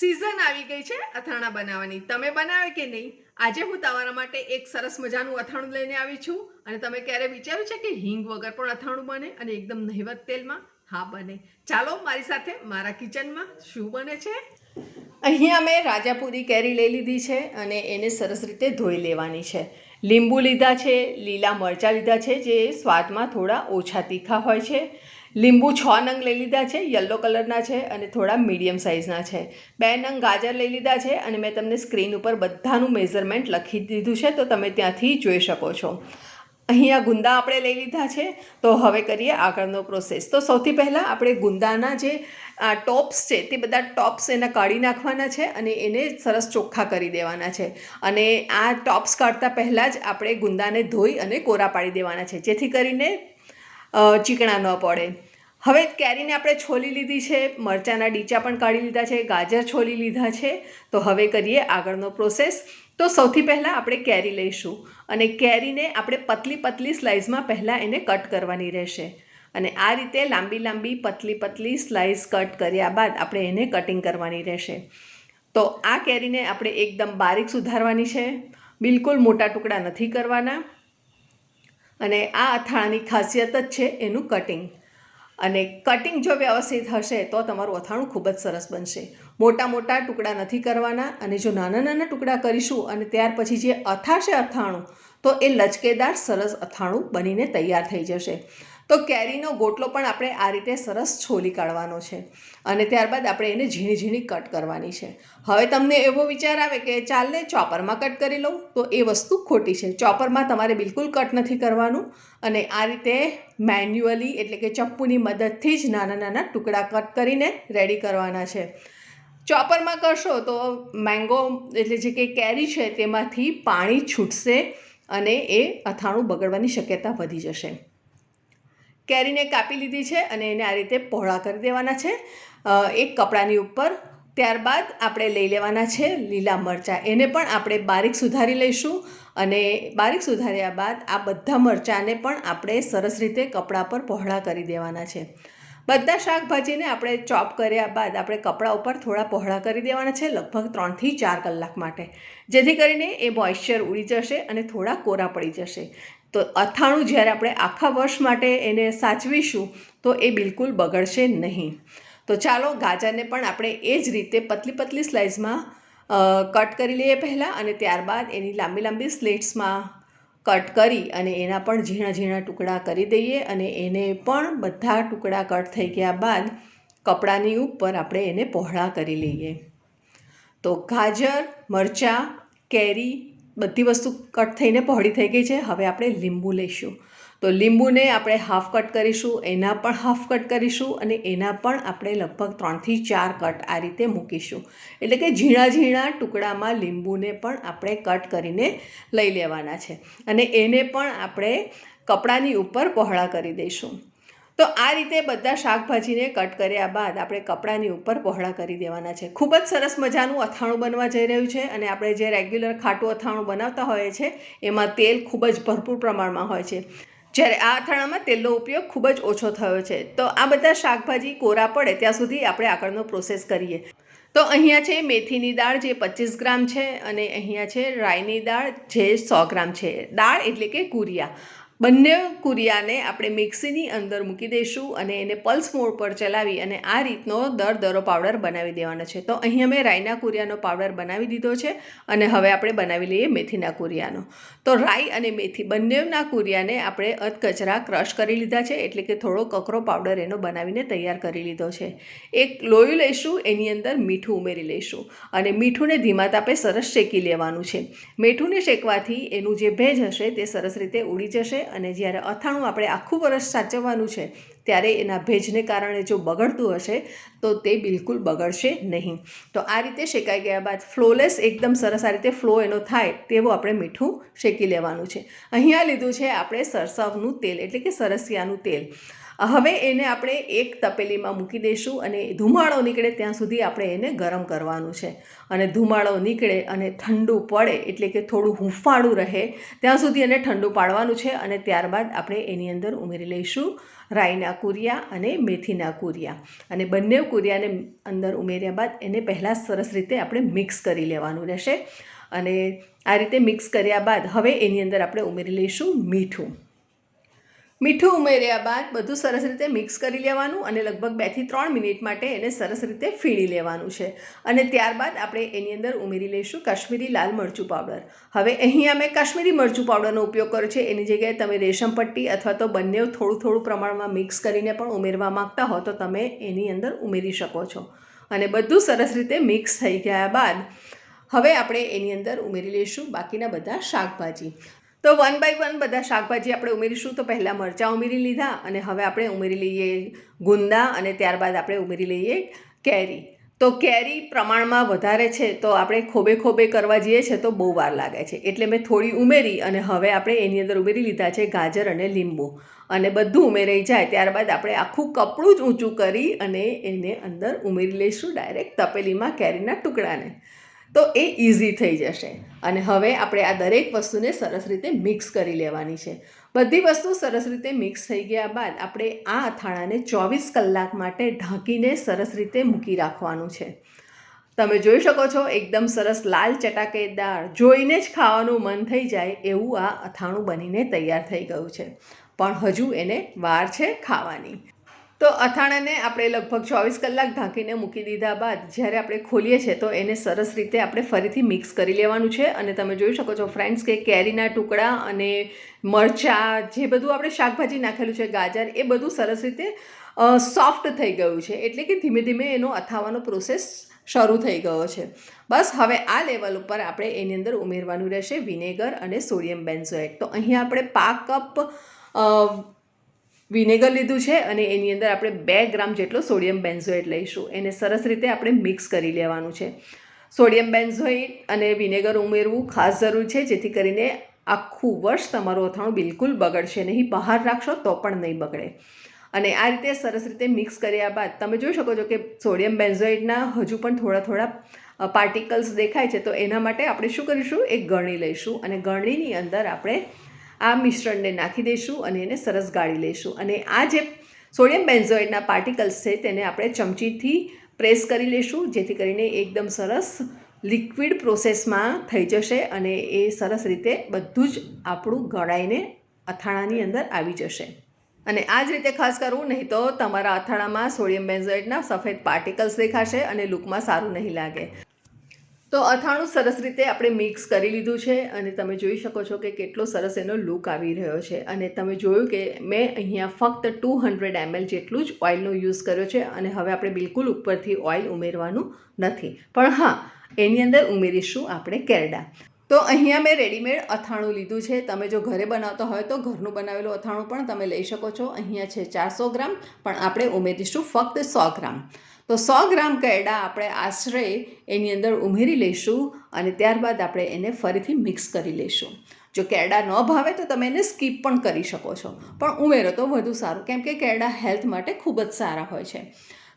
Season આવી ગઈ છે અથાણા બનાવવાની. તમે બનાવે કે નહીં? આજે હું તમારા માટે એક સરસ મજાનું અથાણું લઈને આવી છું. અને તમે ક્યારે વિચાર્યું છે કે હિંગ વગર પણ અથાણું બને અને એકદમ નહિવત તેલમાં? હા, બને. ચાલો મારી સાથે મારા કિચનમાં શું બને છે. અહીંયા મેં રાજાપુરી કેરી લઈ લીધી છે અને એને સરસ રીતે ધોઈ લેવાની છે. લીંબુ લીધા છે, લીલા મરચાં લીધા છે જે સ્વાદમાં થોડા ઓછા તીખા હોય છે. લીંબુ 6 નંગ લઈ લીધા છે, યલો કલરના છે અને થોડા મીડિયમ સાઇઝના છે. 2 નંગ ગાજર લઈ લીધા છે અને મેં તમને સ્ક્રીન ઉપર બધાનું મેઝરમેન્ટ લખી દીધું છે, તો તમે ત્યાંથી જોઈ શકો છો. અહીંયા ગુંદા આપણે લઈ લીધા છે. તો હવે કરીએ આગળનો પ્રોસેસ. તો સૌથી પહેલાં આપણે ગુંદાના જે ટોપ્સ છે તે બધા ટોપ્સ એના કાઢી નાખવાના છે અને એને સરસ ચોખ્ખા કરી દેવાના છે. અને આ ટોપ્સ કાઢતા પહેલાં જ આપણે ગુંદાને ધોઈ અને કોરા પાડી દેવાના છે, જેથી કરીને ચીકણા ન પડે. હવે કેરીને આપણે છોલી લીધી છે, મરચાંના ડીચા પણ કાઢી લીધા છે, ગાજર છોલી લીધા છે. તો હવે કરીએ આગળનો પ્રોસેસ. તો સૌથી પહેલાં આપણે કેરી લઈશું અને કેરીને આપણે પતલી પતલી સ્લાઇસમાં પહેલાં એને કટ કરવાની રહેશે. અને આ રીતે લાંબી લાંબી પતલી પતલી સ્લાઇસ કટ કર્યા બાદ આપણે એને કટિંગ કરવાની રહેશે. તો આ કેરીને આપણે એકદમ બારીક સુધારવાની છે, બિલકુલ મોટા ટુકડા નથી કરવાના. અને આ અથાણાની ખાસિયત જ છે એનું કટિંગ. અને કટિંગ જો વ્યવસ્થિત હશે તો તમારું અથાણું ખૂબ જ સરસ બનશે. મોટા મોટા ટુકડા નથી કરવાના. અને જો નાના નાના ટુકડા કરીશું અને ત્યાર પછી જે અથાશે અથાણું, તો એ લચકેદાર સરસ અથાણું બનીને તૈયાર થઈ જશે. તો કેરીનો ગોટલો પણ આપણે આ રીતે સરસ છોલી કાઢવાનો છે અને ત્યારબાદ આપણે એને ઝીણી ઝીણી કટ કરવાની છે. હવે તમને એવો વિચાર આવે કે ચાલને ચોપરમાં કટ કરી લઉં, તો એ વસ્તુ ખોટી છે. ચોપરમાં તમારે બિલકુલ કટ નથી કરવાનું અને આ રીતે મેન્યુઅલી એટલે કે ચપ્પુની મદદથી જ નાના નાના ટુકડા કટ કરીને રેડી કરવાના છે. ચોપરમાં કરશો તો મેંગો એટલે જે કે કેરી છે તેમાંથી પાણી છૂટશે અને એ અથાણું બગડવાની શક્યતા વધી જશે. કેરીને કાપી લીધી છે અને એને આ રીતે પહોળા કરી દેવાના છે એક કપડાની ઉપર. ત્યારબાદ આપણે લઈ લેવાના છે લીલા મરચાં. એને પણ આપણે બારીક સુધારી લઈશું અને બારીક સુધાર્યા બાદ આ બધા મરચાંને પણ આપણે સરસ રીતે કપડા પર પહોળા કરી દેવાના છે. બધા શાકભાજીને આપણે ચોપ કર્યા બાદ આપણે કપડા ઉપર થોડા પહોળા કરી દેવાના છે, લગભગ 3 થી 4 કલાક માટે, જેથી કરીને એ મોઇશ્ચર ઉડી જશે અને થોડા કોરા પડી જશે. તો અથાણું જ્યારે આપણે આખા વર્ષ માટે એને સાચવીશું તો એ બિલકુલ બગડશે નહીં. તો ચાલો ગાજરને પણ આપણે એ જ રીતે પતલી પતલી સ્લાઇસમાં કટ કરી લઈએ પહેલાં અને ત્યારબાદ એની લાંબી લાંબી સ્લિટ્સમાં કટ કરી અને એના પણ ઝીણા ઝીણા ટુકડા કરી દઈએ. અને એને પણ બધા ટુકડા કટ થઈ ગયા બાદ કપડાની ઉપર આપણે એને પહોળા કરી લઈએ. તો ગાજર, મરચાં, કેરી બધી વસ્તુ કટ થઈને પહોળી થઈ ગઈ છે. હવે આપણે લીંબુ લઈશું. તો લીંબુને આપણે હાફ કટ કરીશું, એના પણ હાફ કટ કરીશું અને એના પણ આપણે લગભગ 3 થી 4 કટ આ રીતે મૂકીશું. એટલે કે ઝીણા ઝીણા ટુકડામાં લીંબુને પણ આપણે કટ કરીને લઈ લેવાના છે અને એને પણ આપણે કપડાની ઉપર પહોળા કરી દઈશું. તો આ રીતે બધા શાકભાજીને કટ કર્યા બાદ આપણે કપડાની ઉપર પહોળા કરી દેવાના છે. ખૂબ જ સરસ મજાનું અથાણું બનવા જઈ રહ્યું છે. અને આપણે જે રેગ્યુલર ખાટું અથાણું બનાવતા હોઈએ છીએ એમાં તેલ ખૂબ જ ભરપૂર પ્રમાણમાં હોય છે, જ્યારે આ અથાણામાં તેલનો ઉપયોગ ખૂબ જ ઓછો થયો છે. તો આ બધા શાકભાજી કોરા પડે ત્યાં સુધી આપણે આગળનો પ્રોસેસ કરીએ. તો અહીંયા છે મેથીની દાળ જે 25 ગ્રામ છે અને અહીંયા છે રાઈની દાળ જે 100 ગ્રામ છે. દાળ એટલે કે કુરિયા. બંને કુરિયાને આપણે મિક્સીની અંદર મૂકી દઈશું અને એને પલ્સ મોડ પર ચલાવી અને આ રીતનો દરદરો પાવડર બનાવી દેવાનો છે. તો અહીંયા મેં રાઈના કુરિયાનો પાવડર બનાવી દીધો છે અને હવે આપણે બનાવી લઈએ મેથીના કુરિયાનો. તો રાઈ અને મેથી બંનેના કુરિયાને આપણે અધકચરા ક્રશ કરી લીધા છે, એટલે કે થોડો કકરો પાવડર એનો બનાવીને તૈયાર કરી લીધો છે. એક લોયું લઈશું, એની અંદર મીઠું ઉમેરી લઈશું અને મીઠુંને ધીમા તાપે સરસ શેકી લેવાનું છે. મીઠુંને શેકવાથી એનું જે ભેજ હશે તે સરસ રીતે ઉડી જશે અને જ્યારે અથાણું આપણે આખું વરસ સાચવવાનું છે ત્યારે એના ભેજને કારણે જો બગડતું હશે તો તે બિલકુલ બગડશે નહીં. તો આ રીતે શેકાઈ ગયા બાદ ફ્લોલેસ એકદમ સરસ આ રીતે ફ્લો એનો થાય તેવું આપણે મીઠું શેકી લેવાનું છે. અહીંયા લીધું છે આપણે સરસવનું તેલ એટલે કે સરસિયાનું તેલ. હવે એને આપણે એક તપેલીમાં મૂકી દઈશું અને ધુમાડો નીકળે ત્યાં સુધી આપણે એને ગરમ કરવાનું છે. અને ધુમાડો નીકળે અને ઠંડુ પડે એટલે કે થોડું હૂંફાળું રહે ત્યાં સુધી એને ઠંડુ પાડવાનું છે. અને ત્યારબાદ આપણે એની અંદર ઉમેરી લઈશું રાઈના કૂરિયા અને મેથીના કૂરિયા. અને બંને કૂરિયાને અંદર ઉમેર્યા બાદ એને પહેલાં સરસ રીતે આપણે મિક્સ કરી લેવાનું રહેશે. અને આ રીતે મિક્સ કર્યા બાદ હવે એની અંદર આપણે ઉમેરી લઈશું મીઠું. મીઠું ઉમેર્યા બાદ બધું સરસ રીતે મિક્સ કરી લેવાનું અને લગભગ 2 થી 3 મિનિટ માટે એને સરસ રીતે ફીણી લેવાનું છે. અને ત્યારબાદ આપણે એની અંદર ઉમેરી લઈશું કાશ્મીરી લાલ મરચું પાવડર. હવે અહીંયા મેં કાશ્મીરી મરચું પાવડરનો ઉપયોગ કર્યો છે. એની જગ્યાએ તમે રેશમ પટ્ટી અથવા તો બંને થોડું પ્રમાણમાં મિક્સ કરીને પણ ઉમેરવા માંગતા હો તો તમે એની અંદર ઉમેરી શકો છો. અને બધું સરસ રીતે મિક્સ થઈ ગયા બાદ હવે આપણે એની અંદર ઉમેરી લઈશું બાકીના બધા શાકભાજી. તો 1 બાય 1 બધા શાકભાજી આપણે ઉમેરીશું. તો પહેલાં મરચાં ઉમેરી લીધા અને હવે આપણે ઉમેરી લઈએ ગુંદા અને ત્યારબાદ આપણે ઉમેરી લઈએ કેરી. તો કેરી પ્રમાણમાં વધારે છે તો આપણે ખોબે કરવા જઈએ છે તો બહુ વાર લાગે છે એટલે મેં થોડી ઉમેરી અને હવે આપણે એની અંદર ઉમેરી લીધા છે ગાજર અને લીંબુ. અને બધું ઉમેરાઈ જાય ત્યારબાદ આપણે આખું કપડું જ ઊંચું કરી અને એને અંદર ઉમેરી લઈશું ડાયરેક્ટ તપેલીમાં કેરીના ટુકડાને. તો એ ઇઝી થઈ જશે. અને હવે આપણે આ દરેક વસ્તુને સરસ રીતે મિક્સ કરી લેવાની છે. બધી વસ્તુ સરસ રીતે મિક્સ થઈ ગયા બાદ આપણે આ અથાણાને 24 કલાક માટે ઢાંકીને સરસ રીતે મૂકી રાખવાનું છે. તમે જોઈ શકો છો એકદમ સરસ લાલ ચટાકેદાર જોઈને જ ખાવાનું મન થઈ જાય એવું આ અથાણું બનીને તૈયાર થઈ ગયું છે. પણ હજુ એને વાર છે ખાવાની. તો અથાણાને આપણે લગભગ 24 કલાક ઢાંકીને મૂકી દીધા બાદ જ્યારે આપણે ખોલીએ છીએ તો એને સરસ રીતે આપણે ફરીથી મિક્સ કરી લેવાનું છે. અને તમે જોઈ શકો છો ફ્રેન્ડ્સ કે કેરીના ટુકડા અને મરચાં જે બધું આપણે શાકભાજી નાખેલું છે ગાજર એ બધું સરસ રીતે સોફ્ટ થઈ ગયું છે. એટલે કે ધીમે ધીમે એનો અથાવાનો પ્રોસેસ શરૂ થઈ ગયો છે. બસ હવે આ લેવલ ઉપર આપણે એની અંદર ઉમેરવાનું રહેશે વિનેગર અને સોડિયમ બેન્ઝોએટ. તો અહીંયા આપણે 5 કપ વિનેગર લીધું છે અને એની અંદર આપણે 2 ગ્રામ જેટલો સોડિયમ બેન્ઝોએટ લઈશું. એને સરસ રીતે આપણે મિક્સ કરી લેવાનું છે. સોડિયમ બેન્ઝોએટ અને વિનેગર ઉમેરવું ખાસ જરૂર છે જેથી કરીને આખું વર્ષ તમારું અથાણું બિલકુલ બગડશે નહીં. બહાર રાખશો તો પણ નહીં બગડે. અને આ રીતે સરસ રીતે મિક્સ કર્યા બાદ તમે જોઈ શકો છો કે સોડિયમ બેન્ઝોએટના હજુ પણ થોડા પાર્ટિકલ્સ દેખાય છે. તો એના માટે આપણે શું કરીશું એક ગળણી લઈશું અને ગળણીની અંદર આપણે આ મિશ્રણને નાખી દઈશું અને એને સરસ ગાળી લઈશું. અને આ જે સોડિયમ બેન્ઝોએટના પાર્ટિકલ્સ છે તેને આપણે ચમચીથી પ્રેસ કરી લઈશું જેથી કરીને એકદમ સરસ લિક્વિડ પ્રોસેસમાં થઈ જશે અને એ સરસ રીતે બધું જ આપણું ગળાઈને અથાણાની અંદર આવી જશે. અને આ જ રીતે ખાસ કરવું નહીં તો તમારા અથાણામાં સોડિયમ બેન્ઝોએટના સફેદ પાર્ટિકલ્સ દેખાશે અને લુકમાં સારું નહીં લાગે. તો અથાણું સરસ રીતે આપણે મિક્સ કરી લીધું છે અને તમે જોઈ શકો છો કે કેટલો સરસ એનો લુક આવી રહ્યો છે. અને તમે જોયું કે મેં અહીંયા ફક્ત 200 ml જેટલું જ ઓઇલનો યુઝ કર્યો છે અને હવે આપણે બિલકુલ ઉપરથી ઓઇલ ઉમેરવાનું નથી. પણ હા, એની અંદર ઉમેરીશું આપણે કેરડા. તો અહીંયા મેં રેડીમેડ અથાણું લીધું છે. તમે જો ઘરે બનાવતા હોય તો ઘરનું બનાવેલું અથાણું પણ તમે લઈ શકો છો. અહીંયા છે 400 ગ્રામ પણ આપણે ઉમેરીશું ફક્ત 100 ગ્રામ. તો 100 ગ્રામ કેરડા આપણે આશરે એની અંદર ઉમેરી લઈશું અને ત્યારબાદ આપણે એને ફરીથી મિક્સ કરી લઈશું. જો કેરડા ન ભાવે તો તમે એને સ્કીપ પણ કરી શકો છો પણ ઉમેરો તો વધુ સારું કેમ કે કેરડા હેલ્થ માટે ખૂબ જ સારા હોય છે.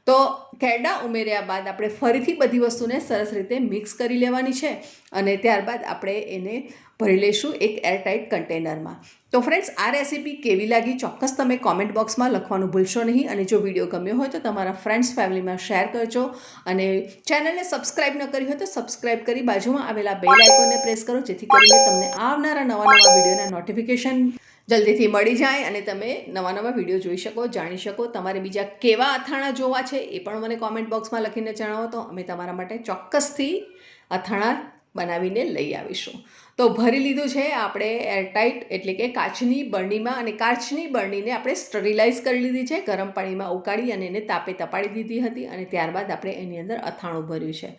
તો કેરડા ઉમેર્યા બાદ આપણે ફરીથી બધી વસ્તુને સરસ રીતે મિક્સ કરી લેવાની છે અને ત્યારબાદ આપણે એને ભરી લઈશું એક એરટાઇટ કન્ટેનરમાં. તો ફ્રેન્ડ્સ, આ રેસીપી કેવી લાગી ચોક્કસ તમે કોમેન્ટ બોક્સમાં લખવાનું ભૂલશો નહીં. અને જો વિડીયો ગમ્યો હોય તો તમારા ફ્રેન્ડ્સ ફેમિલીમાં શેર કરજો અને ચેનલને સબસ્ક્રાઈબ ન કરી હોય તો સબસ્ક્રાઈબ કરી બાજુમાં આવેલા બેલ આઇકોનને પ્રેસ કરો જેથી કરીને તમને આવનારા નવા વિડીયોના નોટિફિકેશન જલ્દીથી મળી જાય અને તમે નવા વિડીયો જોઈ શકો, જાણી શકો. તમારે બીજા કેવા અથાણા જોવા છે એ પણ મને કોમેન્ટ બોક્સમાં લખીને જણાવો તો અમે તમારા માટે ચોક્કસથી અથાણા બનાવીને લઈ આવીશું. તો ભરી લીધું છે આપણે એરટાઇટ એટલે કે કાચની બરણીમાં અને કાચની બરણીને આપણે સ્ટરીલાઇઝ કરી લીધી છે. ગરમ પાણીમાં ઉકાળી અને એને તાપે તપાડી દીધી હતી અને ત્યારબાદ આપણે એની અંદર અથાણું ભર્યું છે.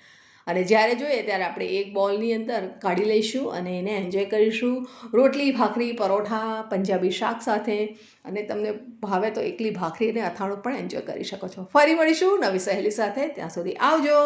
અને જ્યારે જોઈએ ત્યારે આપણે એક બોલની અંદર કાઢી લઈશું અને એને એન્જોય કરીશું રોટલી, ભાખરી, પરોઠા, પંજાબી શાક સાથે. અને તમને ભાવે તો એકલી ભાખરી અને અથાણું પણ એન્જોય કરી શકો છો. ફરી મળીશું નવી સહેલી સાથે. ત્યાં સુધી આવજો.